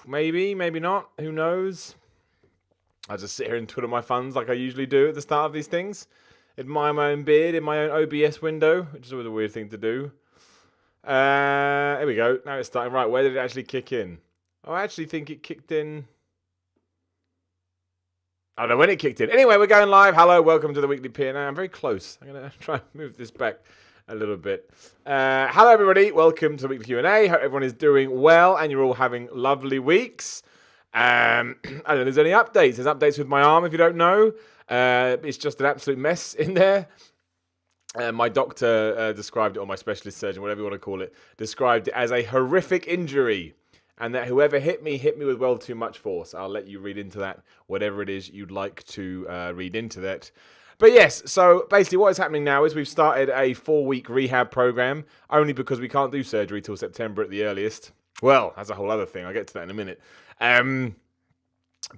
Maybe, maybe not. Who knows? I just sit here and twiddle my thumbs like I usually do at the start of these things. Admire my own beard in my own OBS window, which is always a weird thing to do. Here we go. Now it's starting. Right, where did it actually kick in? Oh, I actually think it kicked in. I don't know when it kicked in. Anyway, we're going live. Hello, welcome to the Weekly P&A. I'm very close. I'm going to try and move this back a little bit. Hello, everybody. Welcome to the Weekly Q&A. Hope everyone is doing well and you're all having lovely weeks. I don't know if there's any updates. There's updates with my arm, if you don't know. It's just an absolute mess in there. My doctor described it, or my specialist surgeon, whatever you want to call it, described it as a horrific injury. And that whoever hit me with well too much force. I'll let you read into that, whatever it is you'd like to read into that. But yes, so basically what is happening now is we've started a 4-week rehab program, only because we can't do surgery till September at the earliest. Well, that's a whole other thing. I'll get to that in a minute.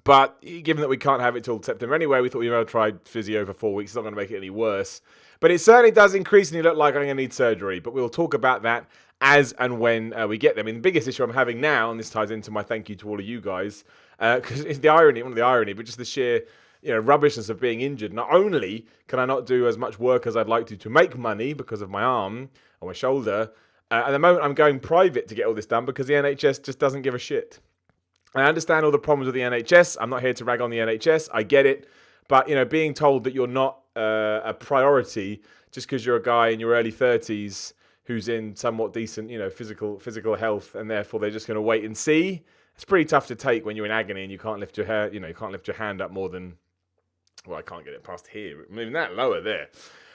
But given that we can't have it till September anyway, we thought we'd try physio for 4 weeks. It's not going to make it any worse. But it certainly does increasingly look like I'm going to need surgery. But we'll talk about that as and when we get them. I mean, the biggest issue I'm having now, and this ties into my thank you to all of you guys, because it's the irony, not the irony, but just the sheer rubbishness of being injured. Not only can I not do as much work as I'd like to make money because of my arm or my shoulder, at the moment I'm going private to get all this done because the NHS just doesn't give a shit. I understand all the problems with the NHS. I'm not here to rag on the NHS. I get it. But, being told that you're not a priority just because you're a guy in your early 30s who's in somewhat decent, physical health, and therefore they're just going to wait and see. It's pretty tough to take when you're in agony and you can't lift your hair, you can't lift your hand up more than, well, I can't get it past here. Moving that lower there.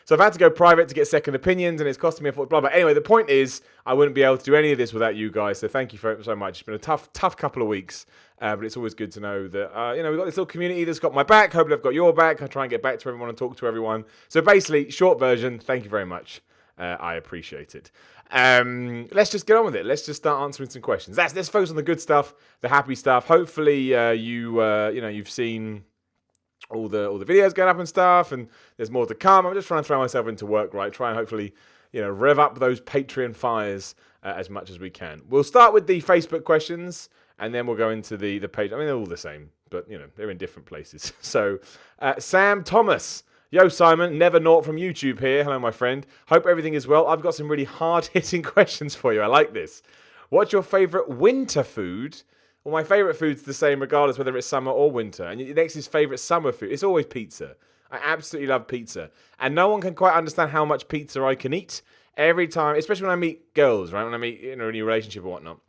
So I've had to go private to get second opinions, and it's costing me a blah, blah. Anyway, the point is, I wouldn't be able to do any of this without you guys, so thank you so much. It's been a tough couple of weeks, but it's always good to know that, we've got this little community that's got my back. Hopefully I've got your back. I try and get back to everyone and talk to everyone. So basically, short version, thank you very much. I appreciate it. Let's just get on with it. Let's just start answering some questions. Let's focus on the good stuff, the happy stuff. Hopefully you've seen all the videos going up and stuff, and there's more to come. I'm just trying to throw myself into work, right? Try and hopefully, rev up those Patreon fires as much as we can. We'll start with the Facebook questions, and then we'll go into the page. I mean, they're all the same, but they're in different places. So, Sam Thomas. Yo, Simon, Never Naught from YouTube here. Hello, my friend. Hope everything is well. I've got some really hard-hitting questions for you. I like this. What's your favourite winter food? Well, my favourite food's the same regardless whether it's summer or winter. And the next is favourite summer food. It's always pizza. I absolutely love pizza. And no one can quite understand how much pizza I can eat every time, especially when I meet girls, right? When I meet in a new relationship or whatnot.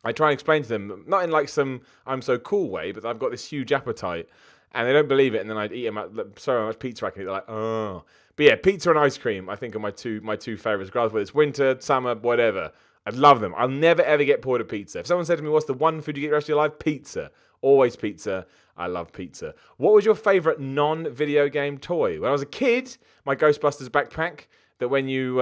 I try and explain to them, not in like some I'm so cool way, but I've got this huge appetite. And they don't believe it, and then I'd eat them. So much pizza I can eat. They're like, oh. But yeah, pizza and ice cream, I think, are my two favourites. Regardless whether it's winter, summer, whatever. I love them. I'll never, ever get bored of pizza. If someone said to me, what's the one food you get the rest of your life? Pizza. Always pizza. I love pizza. What was your favourite non-video game toy? When I was a kid, my Ghostbusters backpack, that when you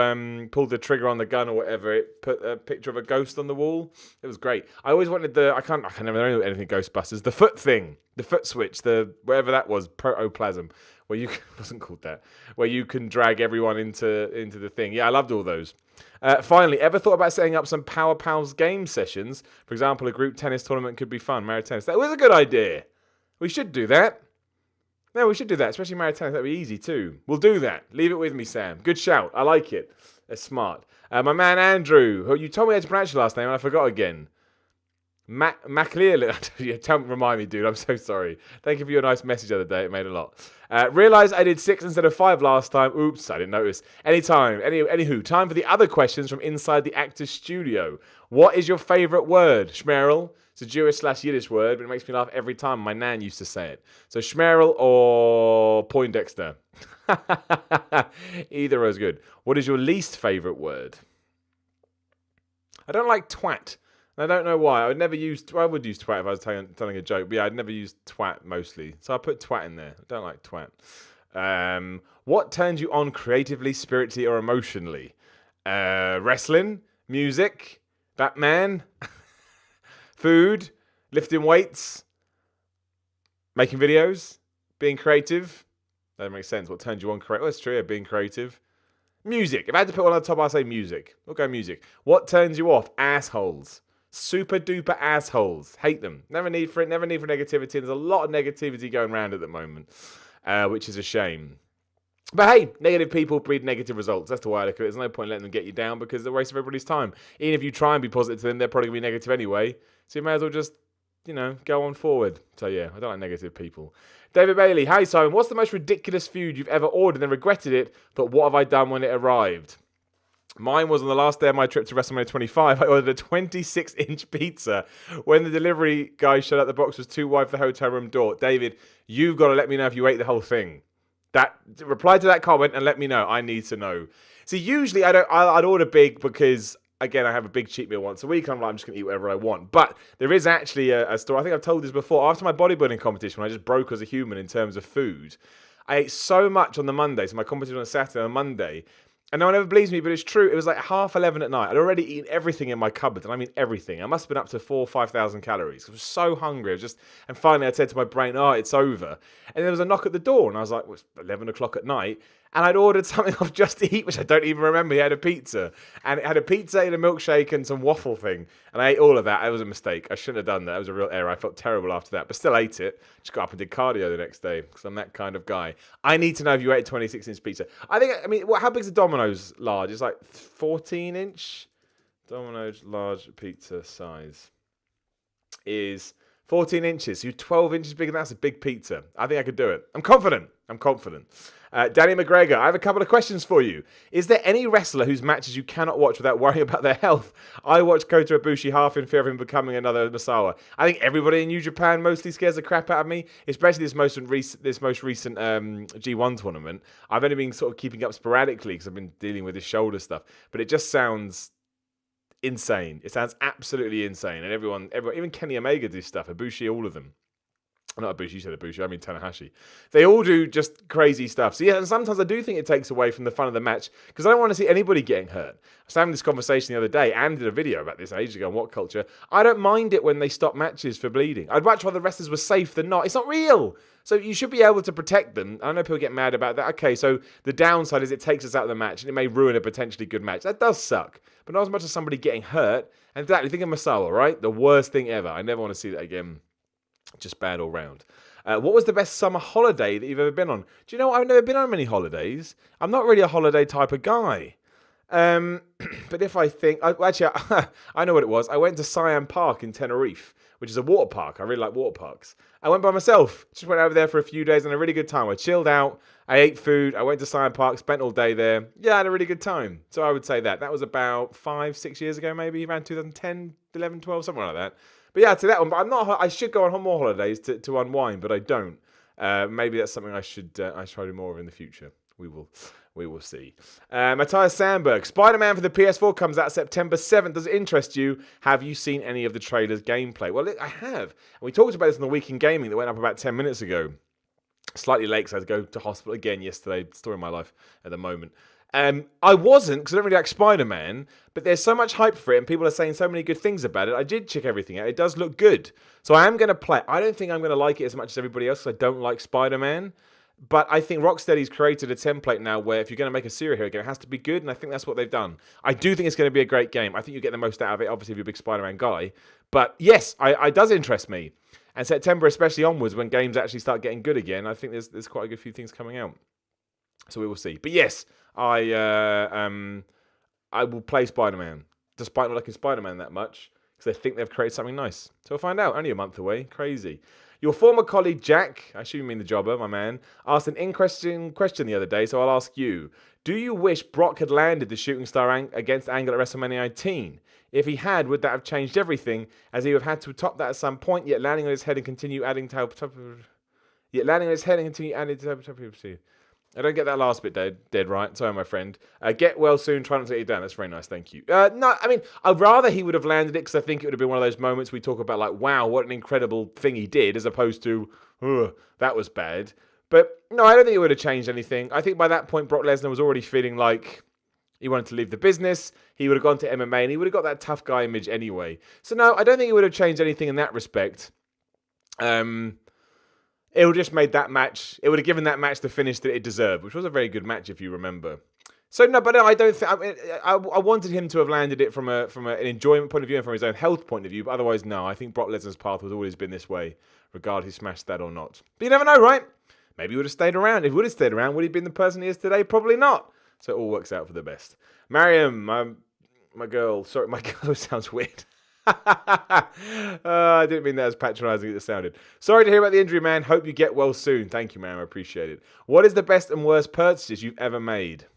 pulled the trigger on the gun or whatever, it put a picture of a ghost on the wall. It was great. I always wanted I can never know anything Ghostbusters. The foot thing, the foot switch, the whatever that was, protoplasm, where you wasn't called that, where you can drag everyone into the thing. Yeah, I loved all those. Finally, ever thought about setting up some Power Pals game sessions? For example, a group tennis tournament could be fun. Mario Tennis. That was a good idea. We should do that. No, we should do that, especially Mario Tennis. That'd be easy too. We'll do that. Leave it with me, Sam. Good shout. I like it. That's smart. My man Andrew, who you told me how to pronounce your last name and I forgot again. MacLear. Remind me, dude. I'm so sorry. Thank you for your nice message the other day. It made a lot. Realised I did 6 instead of 5 last time. Oops, I didn't notice. Anywho, time for the other questions from inside the actor's studio. What is your favourite word, Schmerl? It's a Jewish/Yiddish word, but it makes me laugh every time. My nan used to say it. So Schmerl or Poindexter? Either is good. What is your least favourite word? I don't like twat. I don't know why. I would use twat if I was telling a joke. But yeah, I'd never use twat mostly. So I put twat in there. I don't like twat. What turns you on creatively, spiritually, or emotionally? Wrestling, music, Batman, food, lifting weights, making videos, being creative. That makes sense. What turns you on creative? Well, that's true. Yeah, being creative. Music. If I had to put one on the top, I'd say music. We'll go music. What turns you off? Assholes. Super duper assholes. Hate them. Never need for it. Never need for negativity. There's a lot of negativity going around at the moment, which is a shame. But hey, negative people breed negative results. That's the way I look at it. There's no point letting them get you down because they're a waste of everybody's time. Even if you try and be positive to them, they're probably going to be negative anyway. So you may as well just, go on forward. So yeah, I don't like negative people. David Bailey, hi Simon. What's the most ridiculous food you've ever ordered and regretted it, but what have I done when it arrived? Mine was on the last day of my trip to WrestleMania 25. I ordered a 26-inch pizza. When the delivery guy showed up, the box was too wide for the hotel room door. David, you've got to let me know if you ate the whole thing. Reply to that comment and let me know. I need to know. See, usually I'd order big because, again, I have a big cheat meal once a week. I'm just going to eat whatever I want. But there is actually a story. I think I've told this before. After my bodybuilding competition, when I just broke as a human in terms of food, I ate so much on the Monday. So my competition on Saturday and Monday. And no one ever believes me, but it's true. It was like 11:30 at night. I'd already eaten everything in my cupboard, and I mean everything. I must have been up to 4,000 or 5,000 calories. I was so hungry. And finally I said to my brain, it's over. And there was a knock at the door, and I was like, it's 11 o'clock at night. And I'd ordered something off Just Eat, which I don't even remember. He had a pizza. And it had a pizza and a milkshake and some waffle thing. And I ate all of that. It was a mistake. I shouldn't have done that. It was a real error. I felt terrible after that, but still ate it. Just got up and did cardio the next day because I'm that kind of guy. I need to know if you ate a 26-inch pizza. How big's a Domino's large? It's like 14-inch. Domino's large pizza size is 14 inches. So you're 12 inches bigger than that. That's a big pizza. I think I could do it. I'm confident. Danny McGregor, I have a couple of questions for you. Is there any wrestler whose matches you cannot watch without worrying about their health? I watched Kota Ibushi half in fear of him becoming another Misawa. I think everybody in New Japan mostly scares the crap out of me, especially this most recent G1 tournament. I've only been sort of keeping up sporadically because I've been dealing with this shoulder stuff, but it just sounds insane. It sounds absolutely insane. And everyone, even Kenny Omega do stuff. Ibushi, all of them. Not Ibushi, you said Ibushi, I mean Tanahashi. They all do just crazy stuff. So yeah, and sometimes I do think it takes away from the fun of the match because I don't want to see anybody getting hurt. I was having this conversation the other day and did a video about this ages ago on What Culture. I don't mind it when they stop matches for bleeding. I'd much rather the wrestlers were safe than not. It's not real. So you should be able to protect them. I know people get mad about that. Okay, so the downside is it takes us out of the match and it may ruin a potentially good match. That does suck. But not as much as somebody getting hurt. And exactly, think of Misawa, right? The worst thing ever. I never want to see that again. Just bad all round. What was the best summer holiday that you've ever been on? Do you know what? I've never been on many holidays. I'm not really a holiday type of guy. But if I think... I know what it was. I went to Siam Park in Tenerife, which is a water park. I really like water parks. I went by myself. Just went over there for a few days and had a really good time. I chilled out. I ate food. I went to Siam Park, spent all day there. Yeah, I had a really good time. So I would say that. That was about 5-6 years ago, maybe. Around 2010, 11, 12, something like that. But yeah, to that one. But I should go on more holidays to unwind, but I don't. Maybe that's something I should try to do more of in the future. We will see. Matthias Sandberg, Spider-Man for the PS4 comes out September 7th. Does it interest you? Have you seen any of the trailer's gameplay? Well, I have. And we talked about this in the Week in Gaming that went up about 10 minutes ago. Slightly late because I had to go to hospital again yesterday. Story of my life at the moment. I wasn't, because I don't really like Spider-Man, but there's so much hype for it, and people are saying so many good things about it. I did check everything out. It does look good. So I am going to play it. I don't think I'm going to like it as much as everybody else, because I don't like Spider-Man. But I think Rocksteady's created a template now where if you're going to make a superhero game, it has to be good, and I think that's what they've done. I do think it's going to be a great game. I think you get the most out of it, obviously, if you're a big Spider-Man guy. But yes, it does interest me. And September, especially onwards, when games actually start getting good again, I think there's quite a good few things coming out. So we will see. But yes, I will play Spider-Man, despite not liking Spider-Man that much, because I think they've created something nice. So we'll find out. Only a month away. Crazy. Your former colleague Jack, I assume you mean the jobber, my man, asked an interesting question the other day, so I'll ask you. Do you wish Brock had landed the shooting star against Angle at WrestleMania 19? If he had, would that have changed everything, as he would have had to top that at some point, yet landing on his head and continue adding to I don't get that last bit dead right. Sorry, my friend. Get well soon. Try not to get you down. That's very nice. Thank you. No, I mean, I'd rather he would have landed it because I think it would have been one of those moments we talk about like, wow, what an incredible thing he did, as opposed to, that was bad. But no, I don't think it would have changed anything. I think by that point, Brock Lesnar was already feeling like he wanted to leave the business. He would have gone to MMA and he would have got that tough guy image anyway. So no, I don't think it would have changed anything in that respect. It would have just made that match, it would have given that match the finish that it deserved, which was a very good match if you remember. So no, but I don't think. I wanted him to have landed it from an enjoyment point of view and from his own health point of view. But otherwise, no. I think Brock Lesnar's path has always been this way, regardless he smashed that or not. But you never know, right? Maybe he would have stayed around. If he would have stayed around, would he have been the person he is today? Probably not. So it all works out for the best. Mariam, my girl. Sorry, my girl sounds weird. I didn't mean that as patronising as it sounded. Sorry to hear about the injury, man. Hope you get well soon. Thank you, ma'am. I appreciate it. What is the best and worst purchases you've ever made?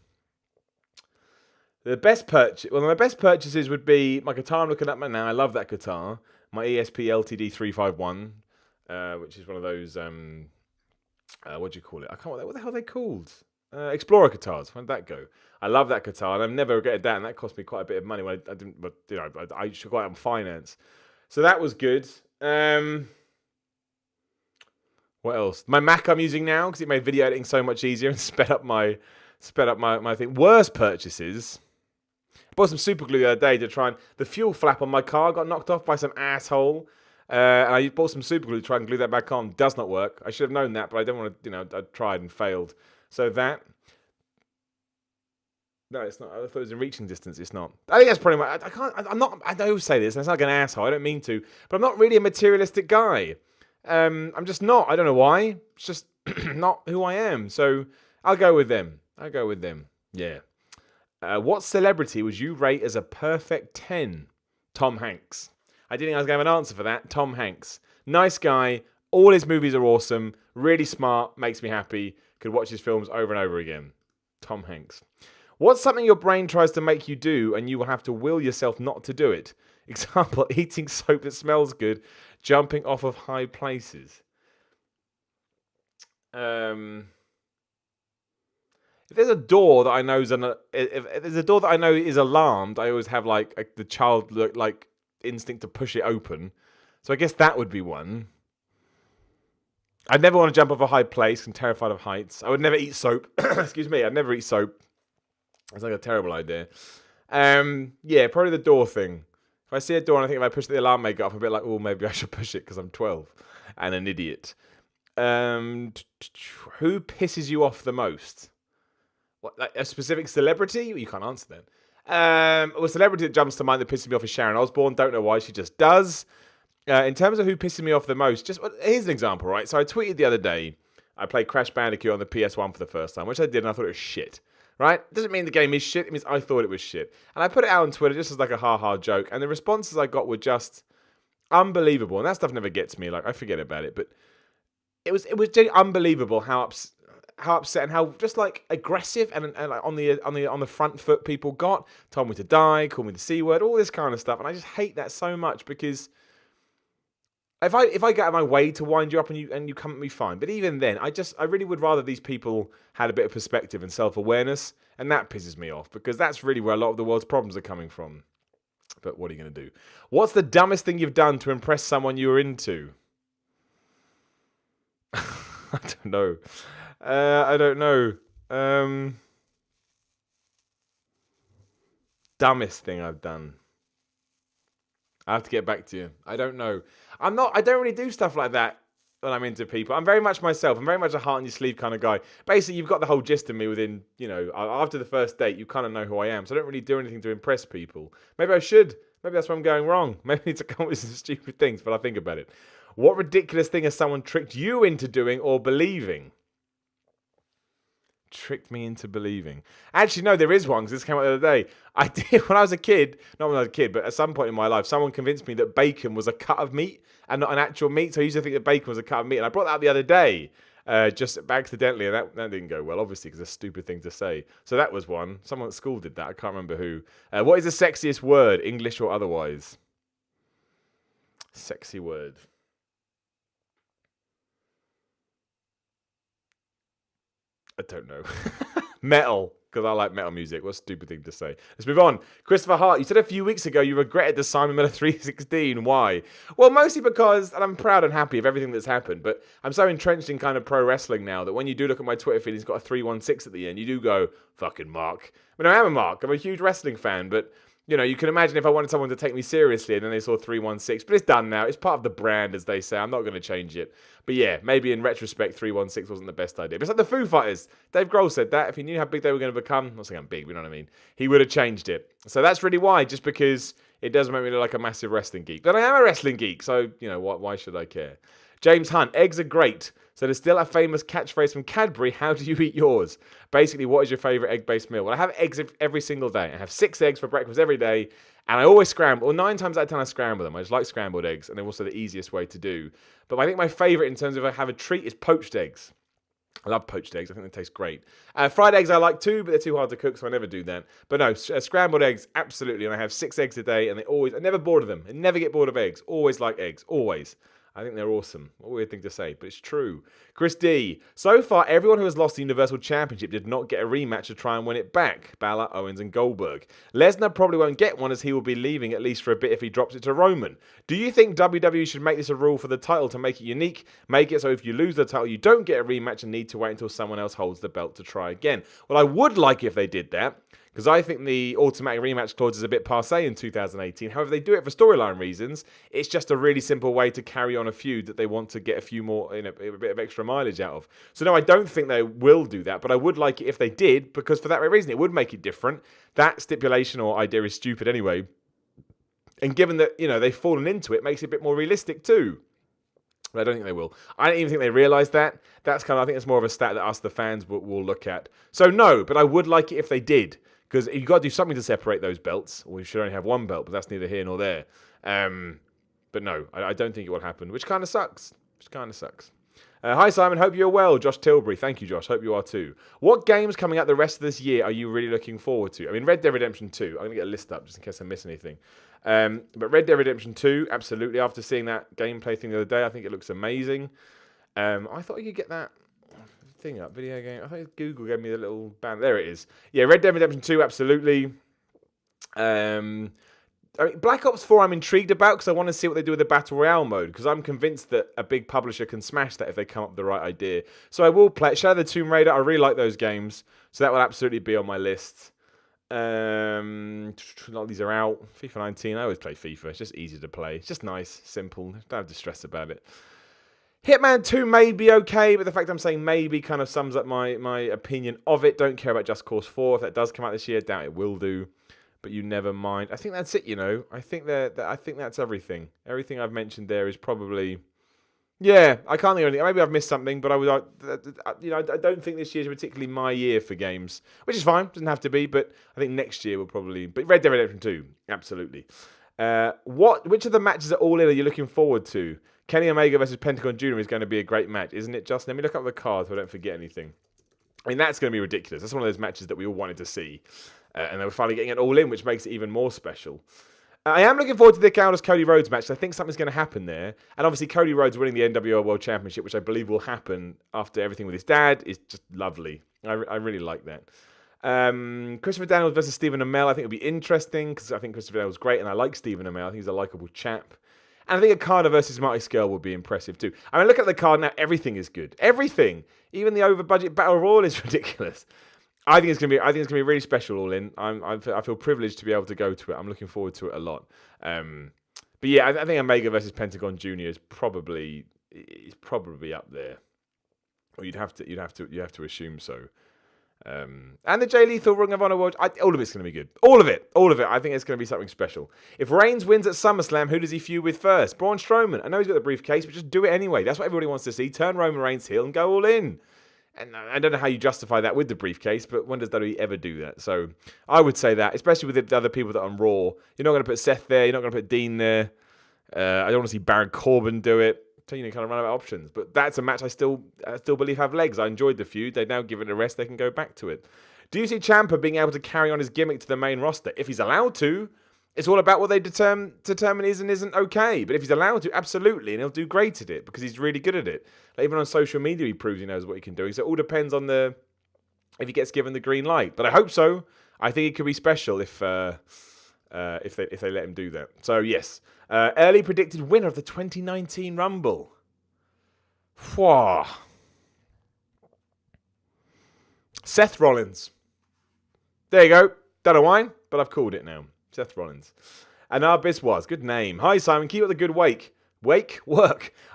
The best purchase, well, my best purchases would be my guitar I'm looking at now. I love that guitar. My ESP LTD 351, which is one of those, what do you call it? I can't, what the hell are they called? Explorer guitars. How did that go? I love that guitar, and I've never regretted that, and that cost me quite a bit of money when I didn't, but you know, I should go out on finance. So that was good. What else? My Mac I'm using now because it made video editing so much easier and sped up my thing. Worst purchases. I bought some super glue the other day to try and the fuel flap on my car got knocked off by some asshole. And I bought some super glue to try and glue that back on. Does not work. I should have known that, but I don't want to. I tried and failed. So that. No, it's not. I thought it was in reaching distance. It's not. I think that's pretty much. I can't. I'm not. I always say this. And it's like an asshole. I don't mean to, but I'm not really a materialistic guy. I'm just not. I don't know why. It's just not who I am. So I'll go with them. Yeah. What celebrity would you rate as a perfect 10? Tom Hanks. I didn't think I was going to have an answer for that. Tom Hanks. Nice guy. All his movies are awesome. Really smart. Makes me happy. Could watch his films over and over again. Tom Hanks. What's something your brain tries to make you do and you will have to will yourself not to do it? Example, eating soap that smells good. Jumping off of high places. If there's a door that I know is if there's a door that I know is alarmed, I always have like the child like instinct to push it open. So I guess that would be one. I'd never want to jump off a high place. I'm terrified of heights. I would never eat soap. Excuse me. I'd never eat soap. It's like a terrible idea. Yeah, probably the door thing. If I see a door and I think if I push the alarm may go off, I'm a bit like, oh, maybe I should push it because I'm 12 and an idiot. Who pisses you off the most? What, like a specific celebrity? You can't answer then. Well, a celebrity that jumps to mind that pisses me off is Sharon Osbourne. Don't know why, she just does. In terms of who pisses me off the most, here's an example, right? So I tweeted the other day, I played Crash Bandicoot on the PS1 for the first time, which I did, and I thought it was shit. Right? Doesn't mean the game is shit. It means I thought it was shit. And I put it out on Twitter just as like a ha-ha joke. And the responses I got were just unbelievable. And that stuff never gets me. Like, I forget about it. But it was genuinely unbelievable how upset and how just like aggressive and like on the front foot people got. Told me to die, called me the C word, all this kind of stuff. And I just hate that so much because if I get out of my way to wind you up and you come at me, fine. But even then, I really would rather these people had a bit of perspective and self-awareness, and that pisses me off because that's really where a lot of the world's problems are coming from. But what are you going to do? What's the dumbest thing you've done to impress someone you were into? I don't know. Dumbest thing I've done. I have to get back to you. I don't know. I don't really do stuff like that when I'm into people. I'm very much myself. I'm very much a heart on your sleeve kind of guy. Basically, you've got the whole gist of me within, after the first date, you kind of know who I am. So I don't really do anything to impress people. Maybe I should. Maybe that's where I'm going wrong. Maybe I need to come up with some stupid things, but I'll think about it. What ridiculous thing has someone tricked you into doing or believing? Tricked me into believing. Actually, no, there is one, because this came out the other day. I did, when I was a kid, not when I was a kid, but at some point in my life, someone convinced me that bacon was a cut of meat and not an actual meat. So I used to think that bacon was a cut of meat. And I brought that up the other day, just accidentally, and that didn't go well, obviously, because it's a stupid thing to say. So that was one. Someone at school did that. I can't remember who. What is the sexiest word, English or otherwise? Sexy word. I don't know. Metal, because I like metal music. What a stupid thing to say. Let's move on. Christopher Hart, you said a few weeks ago you regretted the Simon Miller 316. Why? Well, mostly because, and I'm proud and happy of everything that's happened, but I'm so entrenched in kind of pro wrestling now that when you do look at my Twitter feed, it's got a 316 at the end, you do go, fucking Mark. I mean, I am a Mark. I'm a huge wrestling fan, but You know, you can imagine if I wanted someone to take me seriously and then they saw 316, but it's done now. It's part of the brand, as they say. I'm not going to change it. But yeah, maybe in retrospect, 316 wasn't the best idea. But it's like the Foo Fighters. Dave Grohl said that. If he knew how big they were going to become, I'm not saying I'm big, but you know what I mean? He would have changed it. So that's really why, just because it does make me look like a massive wrestling geek. But I am a wrestling geek, so, you know, why should I care? James Hunt, eggs are great. So there's still a famous catchphrase from Cadbury, how do you eat yours? Basically, what is your favourite egg-based meal? Well, I have eggs every single day. I have 6 eggs for breakfast every day, and I always scramble. Well, 9 times out of 10 I scramble them. I just like scrambled eggs, and they're also the easiest way to do. But I think my favourite in terms of if I have a treat is poached eggs. I love poached eggs. I think they taste great. Fried eggs I like too, but they're too hard to cook, so I never do that. But no, scrambled eggs, absolutely. And I have 6 eggs a day, and I never bored of them. I never get bored of eggs. Always like eggs. Always. I think they're awesome. What a weird thing to say, but it's true. Chris D. So far, everyone who has lost the Universal Championship did not get a rematch to try and win it back. Balor, Owens, and Goldberg. Lesnar probably won't get one as he will be leaving at least for a bit if he drops it to Roman. Do you think WWE should make this a rule for the title to make it unique? Make it so if you lose the title, you don't get a rematch and need to wait until someone else holds the belt to try again. Well, I would like if they did that, because I think the automatic rematch clause is a bit passé in 2018. However, they do it for storyline reasons. It's just a really simple way to carry on a feud that they want to get a few more, a bit of extra mileage out of. So no, I don't think they will do that, but I would like it if they did, because for that very reason, it would make it different. That stipulation or idea is stupid anyway. And given that, they've fallen into it, makes it a bit more realistic too. But I don't think they will. I don't even think they realise that. I think it's more of a stat that us, the fans, will look at. So no, but I would like it if they did. Because you've got to do something to separate those belts. Or we should only have one belt, but that's neither here nor there. But no, I don't think it will happen, which kind of sucks. Hi, Simon. Hope you're well. Josh Tilbury. Thank you, Josh. Hope you are too. What games coming out the rest of this year are you really looking forward to? I mean, Red Dead Redemption 2. I'm going to get a list up just in case I miss anything. But Red Dead Redemption 2, absolutely. After seeing that gameplay thing the other day, I think it looks amazing. I thought you could get that thing up, video game. I think Google gave me the little band. There it is. Yeah, Red Dead Redemption 2, absolutely. Black Ops 4 I'm intrigued about because I want to see what they do with the Battle Royale mode, because I'm convinced that a big publisher can smash that if they come up with the right idea. So I will play Shadow of the Tomb Raider. I really like those games, so that will absolutely be on my list. A lot of these are out. FIFA 19, I always play FIFA. It's just easy to play. It's just nice, simple. Don't have to stress about it. Hitman 2 may be okay, but the fact I'm saying maybe kind of sums up my opinion of it. Don't care about Just Cause 4. If that does come out this year, doubt it will do. But you never mind. I think that's it, I think that's everything. Everything I've mentioned there is probably... Yeah, I can't think of anything. Maybe I've missed something, but I don't think this year is particularly my year for games, which is fine. Doesn't have to be, but I think next year will probably... But Red Dead Redemption 2, absolutely. Which of the matches at All In are you looking forward to? Kenny Omega versus Pentagon Jr. is going to be a great match, isn't it, Justin? Let me look up the card so I don't forget anything. I mean, that's going to be ridiculous. That's one of those matches that we all wanted to see. And they were finally getting it all in, which makes it even more special. I am looking forward to the Cody Rhodes match. I think something's going to happen there. And obviously, Cody Rhodes winning the NWO World Championship, which I believe will happen after everything with his dad, is just lovely. I really like that. Christopher Daniels versus Stephen Amell, I think it'll be interesting because I think Christopher Daniels is great and I like Stephen Amell. I think he's a likable chap. And I think Okada versus Marty Scurll would be impressive too. I mean, look at the card now. Everything is good. Everything. Even the over-budget Battle Royal is ridiculous. I think it's gonna be really special. All in. I feel privileged to be able to go to it. I'm looking forward to it a lot. But yeah, I think Omega versus Pentagon Jr. is probably up there. Or you'd have to assume so. And the Jay Lethal Ring of Honor World, all of it's going to be good. All of it. I think it's going to be something special. If Reigns wins at SummerSlam, who does he feud with first? Braun Strowman. I know he's got the briefcase, but just do it anyway. That's what everybody wants to see. Turn Roman Reigns heel and go all in. And I don't know how you justify that with the briefcase, but when does WWE ever do that? So I would say that, especially with the other people that are on Raw. You're not going to put Seth there. You're not going to put Dean there. I don't want to see Baron Corbin do it. So, kind of run out of options. But that's a match I still believe have legs. I enjoyed the feud. They've now given it a rest. They can go back to it. Do you see Ciampa being able to carry on his gimmick to the main roster? If he's allowed to, it's all about what they determine is and isn't okay. But if he's allowed to, absolutely. And he'll do great at it because he's really good at it. Like, even on social media, he proves he knows what he can do. So it all depends on if he gets given the green light. But I hope so. I think it could be special if they let him do that. So, yes. Early predicted winner of the 2019 Rumble. Whoa. Seth Rollins. There you go. Don't know why, but I've called it now. Seth Rollins. And our Biswas, good name. Hi Simon, keep up the good work.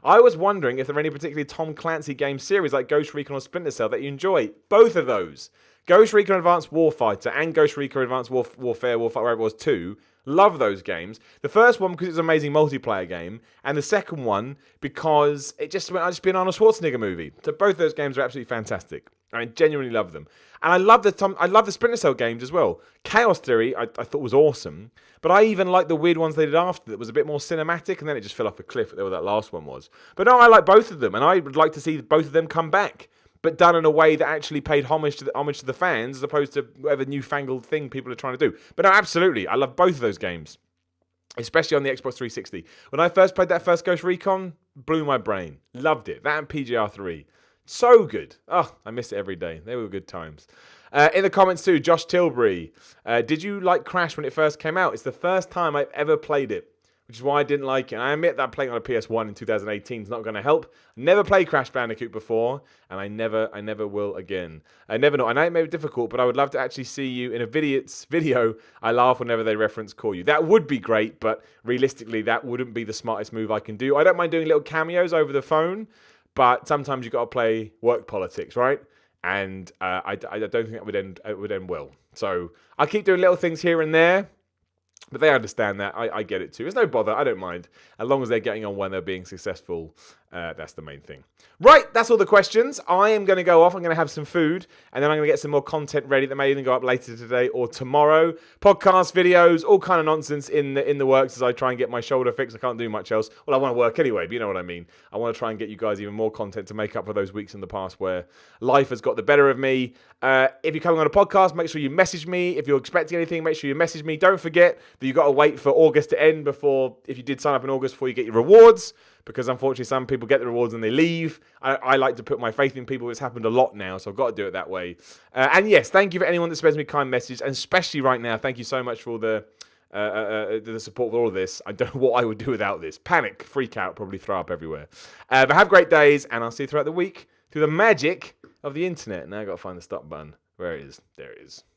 I was wondering if there are any particularly Tom Clancy game series like Ghost Recon or Splinter Cell that you enjoy. Both of those. Ghost Recon Advanced Warfighter and Ghost Recon Advanced Warfare, wherever it was, 2. Love those games. The first one because it's an amazing multiplayer game, and the second one because I just be an Arnold Schwarzenegger movie. So both those games are absolutely fantastic. I genuinely love them, and I love the Splinter Cell games as well. Chaos Theory I thought was awesome, but I even like the weird ones they did after that was a bit more cinematic, and then it just fell off a cliff. Whatever that last one was, but no, I like both of them, and I would like to see both of them come back, but done in a way that actually paid homage to the fans, as opposed to whatever newfangled thing people are trying to do. But no, absolutely, I love both of those games, especially on the Xbox 360. When I first played that first Ghost Recon, blew my brain. Loved it. That and PGR 3. So good. Oh, I miss it every day. They were good times. In the comments too, Josh Tilbury. Did you like Crash when it first came out? It's the first time I've ever played it, which is why I didn't like it. And I admit that playing on a PS1 in 2018 is not going to help. I never played Crash Bandicoot before, and I never will again. I never know. I know it may be difficult, but I would love to actually see you in a video. I laugh whenever they reference Call You. That would be great, but realistically, that wouldn't be the smartest move I can do. I don't mind doing little cameos over the phone, but sometimes you've got to play work politics, right? And I don't think that would end well. So I keep doing little things here and there. But they understand that. I get it too. There's no bother. I don't mind. As long as they're getting on when they're being successful, that's the main thing. Right, that's all the questions. I am going to go off. I'm going to have some food. And then I'm going to get some more content ready that may even go up later today or tomorrow. Podcasts, videos, all kind of nonsense in the works as I try and get my shoulder fixed. I can't do much else. Well, I want to work anyway, but you know what I mean. I want to try and get you guys even more content to make up for those weeks in the past where life has got the better of me. If you're coming on a podcast, make sure you message me. If you're expecting anything, make sure you message me. Don't forget that you've got to wait for August to end before, if you did sign up in August, before you get your rewards, because unfortunately some people get the rewards and they leave. I like to put my faith in people. It's happened a lot now, so I've got to do it that way. And yes, thank you for anyone that sends me kind messages, and especially right now, thank you so much for all the support for all of this. I don't know what I would do without this. Panic, freak out, probably throw up everywhere. But have great days, and I'll see you throughout the week through the magic of the internet. Now I've got to find the stop button. Where it is. There it is.